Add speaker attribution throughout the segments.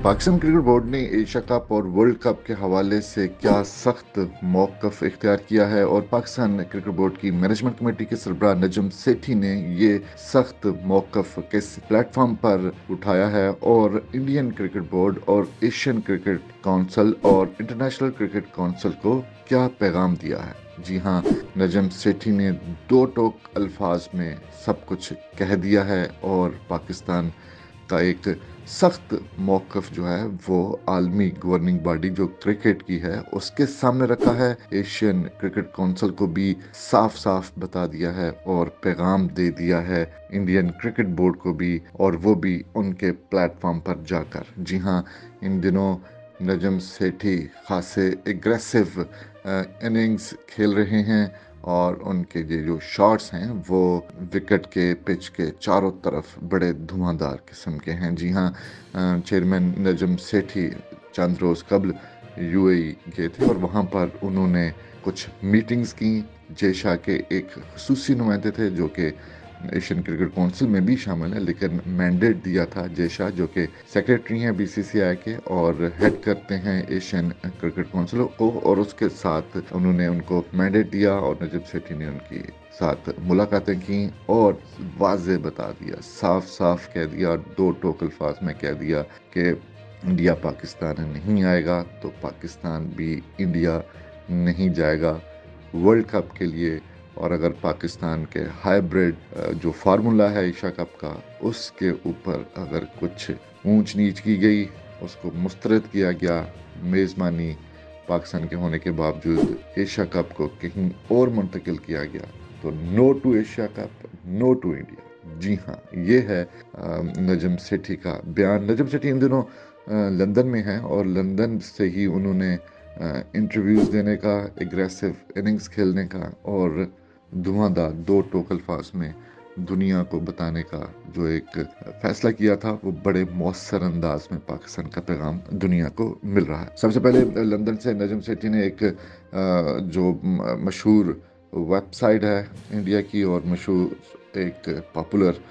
Speaker 1: Pakistan cricket board ने Asia cup और world cup के हवाले से क्या सख्त मौक़िफ़ इख्तियार किया है और पाकिस्तान क्रिकेट बोर्ड की मैनेजमेंट कमेटी के सरबराह नजम सेठी ने ये सख्त मौक़िफ़ किस प्लेटफॉर्म पर उठाया है और इंडियन क्रिकेट बोर्ड और एशियन क्रिकेट काउंसिल और इंटरनेशनल क्रिकेट काउंसिल को क्या पैगाम दिया है। जी हाँ, नजम सेठी ने दो टोक अल्फाज में सब कुछ कह दिया है और पाकिस्तान का एक सख्त मौक़िफ़ जो है वो आलमी गवर्निंग बॉडी जो क्रिकेट की है उसके सामने रखा है। एशियन क्रिकेट काउंसिल को भी साफ साफ बता दिया है और पैगाम दे दिया है इंडियन क्रिकेट बोर्ड को भी, और वो भी उनके प्लेटफॉर्म पर जाकर। जी हाँ, इन दिनों नजम सेठी खासे एग्रेसिव इनिंग्स खेल रहे हैं और उनके जो शॉट्स हैं वो विकेट के पिच के चारों तरफ बड़े धुआंधार किस्म के हैं। जी हाँ, चेयरमैन नजम सेठी चंद रोज़ कबल यूएई गए थे और वहाँ पर उन्होंने कुछ मीटिंग्स की। जेशा के एक खुसूसी नुमाइंदे थे जो कि एशियन क्रिकेट काउंसिल में भी शामिल है, लेकिन मैंडेट दिया था जेशा जो कि सेक्रेटरी हैं बीसीसीआई के और हेड करते हैं एशियन क्रिकेट काउंसिल को, और उसके साथ उन्होंने उनको मैंडेट दिया और नजम सेठी ने उनकी साथ मुलाकातें की और वाज़े बता दिया, साफ साफ कह दिया, दो टोक अल्फाज में कह दिया कि इंडिया पाकिस्तान नहीं आएगा तो पाकिस्तान भी इंडिया नहीं जाएगा वर्ल्ड कप के लिए। और अगर पाकिस्तान के हाइब्रिड जो फार्मूला है एशिया कप का उसके ऊपर अगर कुछ ऊंच नीच की गई, उसको मुस्तरद किया गया, मेज़बानी पाकिस्तान के होने के बावजूद एशिया कप को कहीं और मुंतकिल किया गया, तो no to Asia cup, no to India. जी हाँ, ये है नजम सेठी का बयान। नजम सेठी इन दिनों लंदन में हैं और लंदन से ही उन्होंने इंटरव्यूज़ देने का, एग्रेसिव इनिंग्स खेलने का और धुआंधार दो टोक अल्फाज में दुनिया को बताने का जो एक फैसला किया था, वो बड़े मौसर अंदाज में पाकिस्तान का पैगाम दुनिया को मिल रहा है। सबसे पहले लंदन से नजम सेठी ने एक जो मशहूर वेबसाइट है इंडिया की और मशहूर एक पॉपुलर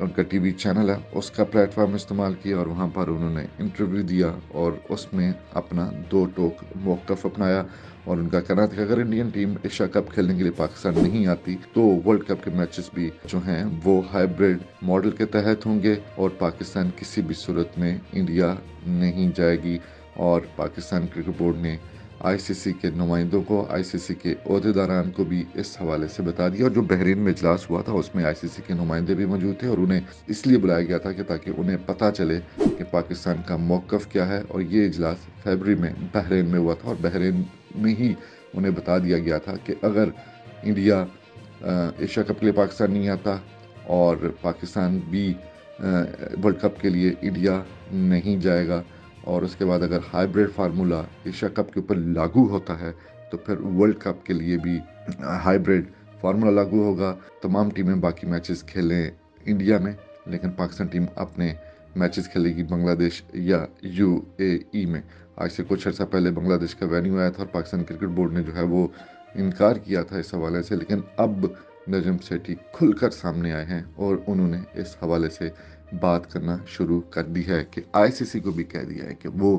Speaker 1: उनका टीवी चैनल है उसका प्लेटफॉर्म इस्तेमाल किया और वहाँ पर उन्होंने इंटरव्यू दिया और उसमें अपना दो टोक मौक़िफ़ अपनाया। और उनका कहना था कि अगर इंडियन टीम एशिया कप खेलने के लिए पाकिस्तान नहीं आती तो वर्ल्ड कप के मैचेस भी जो हैं वो हाइब्रिड मॉडल के तहत होंगे और पाकिस्तान किसी भी सूरत में इंडिया नहीं जाएगी। और पाकिस्तान क्रिकेट बोर्ड ने आईसीसी के नुमाइंदों को, आईसीसी के ओहदेदारान को भी इस हवाले से बता दिया। और जो बहरीन में इजलास हुआ था उसमें आईसीसी के नुमाइंदे भी मौजूद थे और उन्हें इसलिए बुलाया गया था कि ताकि उन्हें पता चले कि पाकिस्तान का मौक़िफ़ क्या है। और ये इजलास फरवरी में बहरीन में हुआ था और बहरीन में ही उन्हें बता दिया गया था कि अगर इंडिया एशिया कप के लिए पाकिस्तान नहीं आता और पाकिस्तान भी वर्ल्ड कप के लिए इंडिया नहीं जाएगा और उसके बाद अगर हाइब्रिड फार्मूला एशिया कप के ऊपर लागू होता है तो फिर वर्ल्ड कप के लिए भी हाइब्रिड फार्मूला लागू होगा। तमाम टीमें बाकी मैचेस खेलें इंडिया में, लेकिन पाकिस्तान टीम अपने मैचेस खेलेगी बांग्लादेश या यूएई में। आज से कुछ अर्सा पहले बांग्लादेश का वेन्यू आया था और पाकिस्तान क्रिकेट बोर्ड ने जो है वो इनकार किया था इस हवाले से, लेकिन अब नजम सेठी खुलकर सामने आए हैं और उन्होंने इस हवाले से बात करना शुरू कर दी है कि आईसीसी को भी कह दिया है कि वो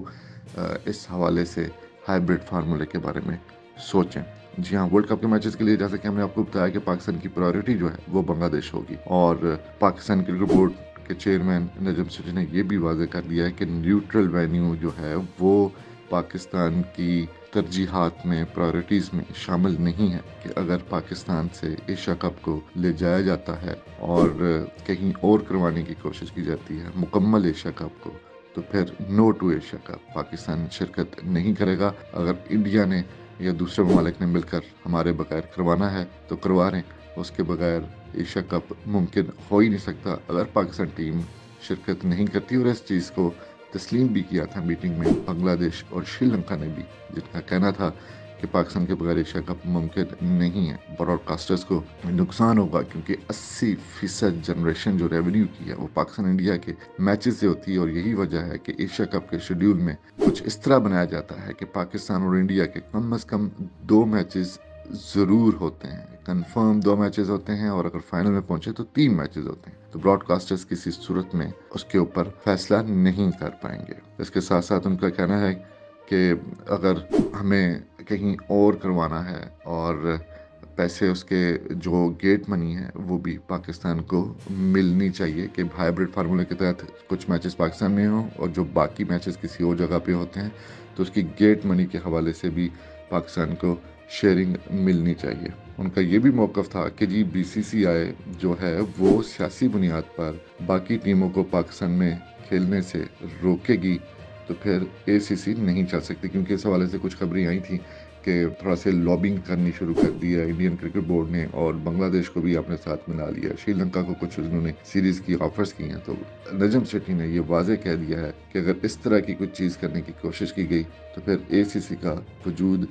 Speaker 1: इस हवाले से हाइब्रिड फार्मूले के बारे में सोचें। जी हाँ, वर्ल्ड कप के मैचेस के लिए जैसे कि हमने आपको बताया कि पाकिस्तान की प्रायोरिटी जो है वो बांग्लादेश होगी और पाकिस्तान क्रिकेट बोर्ड के चेयरमैन नजम सेठी ने ये भी वाज़ेह कर दिया है कि न्यूट्रल वेन्यू जो है वो पाकिस्तान की तरजीहात में, प्रायोरिटीज़ में शामिल नहीं है कि अगर पाकिस्तान से एशिया कप को ले जाया जाता है और कहीं और करवाने की कोशिश की जाती है मुकम्मल एशिया कप को, तो फिर no to Asia cup, Pakistan शिरकत नहीं करेगा। अगर इंडिया ने या दूसरे ममालिक ने मिलकर हमारे बगैर करवाना है तो करवा रहे, उसके बगैर एशिया कप मुमकिन हो ही नहीं सकता। अगर पाकिस्तान टीम शिरकत नहीं करती, और इस चीज़ को तस्लीम भी किया था मीटिंग में बांग्लादेश और श्रीलंका ने भी, जिनका कहना था कि पाकिस्तान के बगैर एशिया कप मुमकिन नहीं है। ब्रॉडकास्टर्स को नुकसान होगा क्योंकि 80% जनरेशन जो रेवेन्यू की है वो पाकिस्तान इंडिया के मैचेस से होती है और यही वजह है कि एशिया कप के शेड्यूल में कुछ इस तरह बनाया जाता है कि पाकिस्तान और इंडिया के कम अज़ कम 2 मैचेस ज़रूर होते हैं कंफर्म 2 मैचेस होते हैं और अगर फाइनल में पहुंचे तो 3 मैचेस होते हैं। तो ब्रॉडकास्टर्स किसी सूरत में उसके ऊपर फैसला नहीं कर पाएंगे। इसके साथ साथ उनका कहना है कि अगर हमें कहीं और करवाना है और पैसे उसके जो गेट मनी है वो भी पाकिस्तान को मिलनी चाहिए, कि हाइब्रिड फार्मूले के तहत कुछ मैचेस पाकिस्तान में हों और जो बाकी मैचेस किसी और जगह पे होते हैं तो उसकी गेट मनी के हवाले से भी पाकिस्तान को शेयरिंग मिलनी चाहिए। उनका ये भी मौक़िफ़ था कि जी BCCI जो है वो सियासी बुनियाद पर बाकी टीमों को पाकिस्तान में खेलने से रोकेगी तो फिर ACC नहीं चल सकती, क्योंकि इस हवाले से कुछ खबरें आई थी कि थोड़ा से लॉबिंग करनी शुरू कर दी है इंडियन क्रिकेट बोर्ड ने और बांग्लादेश को भी अपने साथ मिला लिया, श्रीलंका को कुछ उन्होंने सीरीज़ की ऑफर्स की हैं। तो नजम सेठी ने ये वाज़ेह कह दिया है कि अगर इस तरह की कुछ चीज़ करने की कोशिश की गई तो फिर ACC का वजूद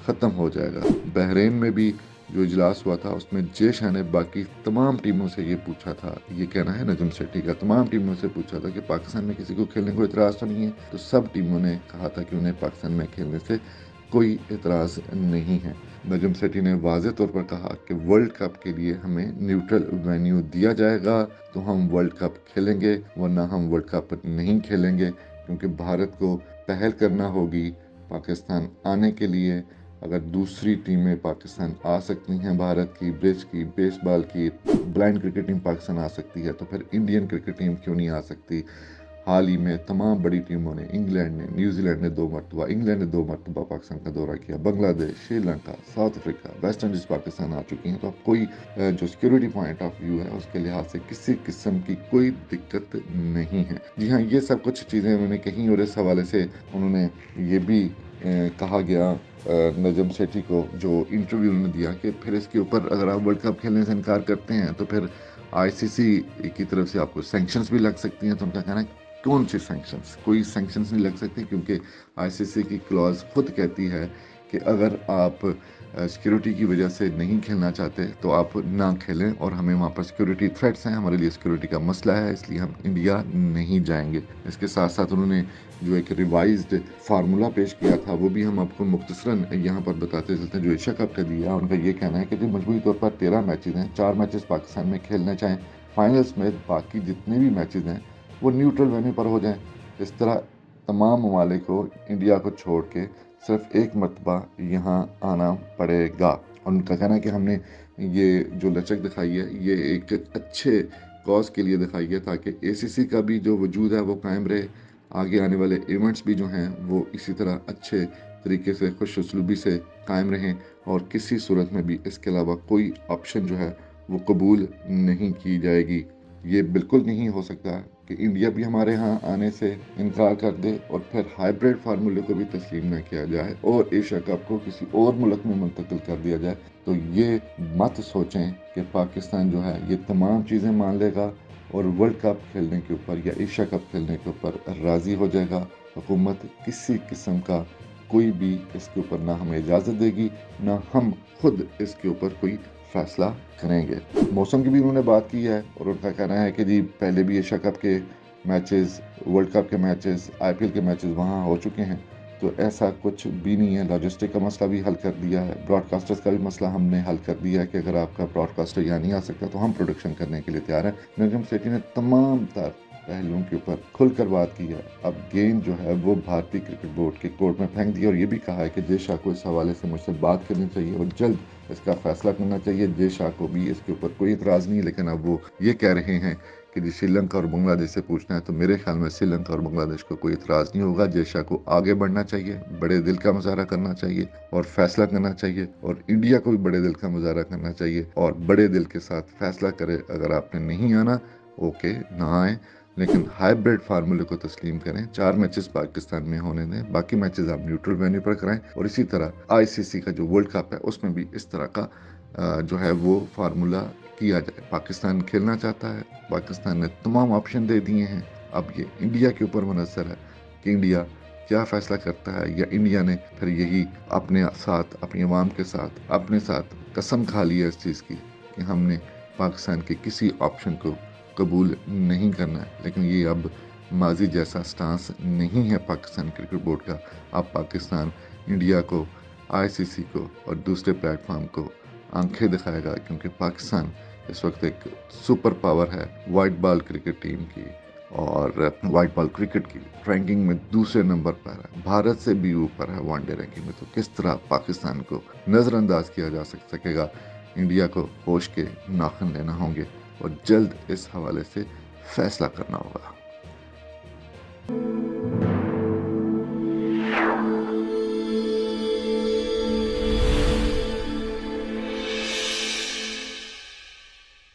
Speaker 1: ख़त्म हो जाएगा। बहरीन में भी जो इजलास हुआ था उसमें जय शाह ने बाकी तमाम टीमों से ये पूछा था, ये कहना है नजम सेठी का, तमाम टीमों से पूछा था कि पाकिस्तान में किसी को खेलने को इतराज़ तो नहीं है। तो सब टीमों ने कहा था कि उन्हें पाकिस्तान में खेलने से कोई इतराज़ नहीं है। नजम सेठी ने वाज़ेह तौर पर कहा कि वर्ल्ड कप के लिए हमें न्यूट्रल वेन्यू दिया जाएगा तो हम वर्ल्ड कप खेलेंगे, वरना हम वर्ल्ड कप नहीं खेलेंगे, क्योंकि भारत को पहल करना होगी पाकिस्तान आने के लिए। अगर दूसरी टीमें पाकिस्तान आ सकती हैं, भारत की ब्रिज की, बेसबॉल की, ब्लाइंड क्रिकेट टीम पाकिस्तान आ सकती है, तो फिर इंडियन क्रिकेट टीम क्यों नहीं आ सकती। हाल ही में तमाम बड़ी टीमों ने, इंग्लैंड ने, न्यूजीलैंड ने 2 मरतबा, इंग्लैंड ने 2 मरतबा पाकिस्तान का दौरा किया, Bangladesh, Sri Lanka, South Africa, West Indies Pakistan आ चुकी हैं। तो अब कोई जो सिक्योरिटी पॉइंट ऑफ व्यू है उसके लिहाज से किसी किस्म की कोई दिक्कत नहीं है। जी हाँ, ये सब कुछ चीज़ें उन्होंने कहीं और इस हवाले से उन्होंने ये भी कहा गया नजम सेठी को, जो इंटरव्यू उन्होंने दिया, कि फिर इसके ऊपर अगर आप वर्ल्ड कप खेलने से इनकार करते हैं तो फिर ICC की तरफ से आपको सैंक्शंस भी लग सकती हैं। तो उनका कहना है कौन सी सैंक्शंस, कोई सैंक्शंस नहीं लग सकती, क्योंकि ICC की क्लॉज खुद कहती है कि अगर आप सिक्योरिटी की वजह से नहीं खेलना चाहते तो आप ना खेलें, और हमें वहाँ पर सिक्योरिटी थ्रेट्स हैं, हमारे लिए सिक्योरिटी का मसला है, इसलिए हम इंडिया नहीं जाएंगे। इसके साथ साथ उन्होंने जो एक रिवाइज्ड फार्मूला पेश किया था वो भी हम आपको मुख्तसरन यहाँ पर बताते चलते हैं, जो एशिया कप का दिया। उनका ये कहना है कि जो मजबूरी तौर पर 13 मैचेज़ हैं, 4 मैचेस पाकिस्तान में खेलने चाहें फाइनल्स में, बाकी जितने भी मैचेज़ हैं वो न्यूट्रल वेन्यू पर हो जाएं। इस तरह तमाम ममालिक को इंडिया को छोड़ के सिर्फ एक मरतबा यहाँ आना पड़ेगा। और उनका कहना है कि हमने ये जो लचक दिखाई है ये एक अच्छे कॉज के लिए दिखाई है, ताकि ACC का भी जो वजूद है वो कायम रहे, आगे आने वाले इवेंट्स भी जो हैं वो इसी तरह अच्छे तरीके से खुश उसलूबी से कायम रहें, और किसी सूरत में भी इसके अलावा कोई ऑप्शन जो है वो कबूल नहीं की जाएगी। ये बिल्कुल नहीं हो सकता कि इंडिया भी हमारे यहाँ आने से इनकार कर दे और फिर हाइब्रिड फार्मूले को भी तस्लीम न किया जाए और एशिया कप को किसी और मुल्क में मुंतकिल कर दिया जाए। तो ये मत सोचें कि पाकिस्तान जो है ये तमाम चीज़ें मान लेगा और वर्ल्ड कप खेलने के ऊपर या एशिया कप खेलने के ऊपर राज़ी हो जाएगा। हुकूमत किसी किस्म का कोई भी इसके ऊपर ना हमें इजाज़त देगी, ना हम खुद इसके ऊपर कोई फैसला करेंगे। मौसम की भी उन्होंने बात की है और उनका कहना है कि जी पहले भी एशिया कप के मैचेस, वर्ल्ड कप के मैचेस, IPL के मैचेस वहाँ हो चुके हैं, तो ऐसा कुछ भी नहीं है। लॉजिस्टिक का मसला भी हल कर दिया है, ब्रॉडकास्टर्स का भी मसला हमने हल कर दिया है कि अगर आपका ब्रॉडकास्टर यहाँ नहीं आ सकता तो हम प्रोडक्शन करने के लिए तैयार हैं। नजम सेठी ने तमाम तर पहलुओं के ऊपर खुलकर बात की है। अब गेंद जो है वो भारतीय क्रिकेट बोर्ड के कोर्ट में फेंक दी और ये भी कहा है कि जय शाह को इस हवाले से मुझसे बात करनी चाहिए और जल्द इसका फैसला करना चाहिए। जय शाह को भी इसके ऊपर कोई इतराज़ नहीं है, लेकिन अब वो ये कह रहे हैं कि जी श्रीलंका और बांग्लादेश से पूछना है, तो मेरे ख्याल में श्रीलंका और बांग्लादेश को कोई इतराज़ नहीं होगा। जय शाह को आगे बढ़ना चाहिए, बड़े दिल का मुजाहरा करना चाहिए और फैसला करना चाहिए, और इंडिया को भी बड़े दिल का मुजाहरा करना चाहिए और बड़े दिल के साथ फैसला करे। अगर आपने नहीं आना ओके, ना आए, लेकिन हाइब्रिड फार्मूले को तस्लीम करें। 4 मैचेस पाकिस्तान में होने दें, बाकी मैचेस आप न्यूट्रल वेन्यू पर कराएं, और इसी तरह ICC का जो वर्ल्ड कप है उसमें भी इस तरह का जो है वो फार्मूला किया जाए। पाकिस्तान खेलना चाहता है, पाकिस्तान ने तमाम ऑप्शन दे दिए हैं, अब ये इंडिया के ऊपर मुनहसर है कि इंडिया क्या फ़ैसला करता है, या इंडिया ने फिर यही अपने साथ, अपनी अवाम के साथ, अपने साथ कसम खा ली है इस चीज़ की कि हमने पाकिस्तान के किसी ऑप्शन को कबूल नहीं करना है। लेकिन ये अब माजी जैसा स्टांस नहीं है पाकिस्तान क्रिकेट बोर्ड का। अब पाकिस्तान इंडिया को, ICC को और दूसरे प्लेटफॉर्म को آنکھیں دکھائے گا، کیونکہ پاکستان اس وقت ایک سپر پاور ہے وائٹ بال کرکٹ ٹیم کی، اور وائٹ بال کرکٹ کی رینکنگ میں دوسرے نمبر پر ہے، بھارت سے بھی اوپر ہے ون ڈے رینکنگ میں۔ تو کس طرح پاکستان کو نظر انداز کیا جا سکے گا؟ انڈیا کو ہوش کے ناخن لینا ہوں گے اور جلد اس حوالے سے فیصلہ کرنا ہوگا۔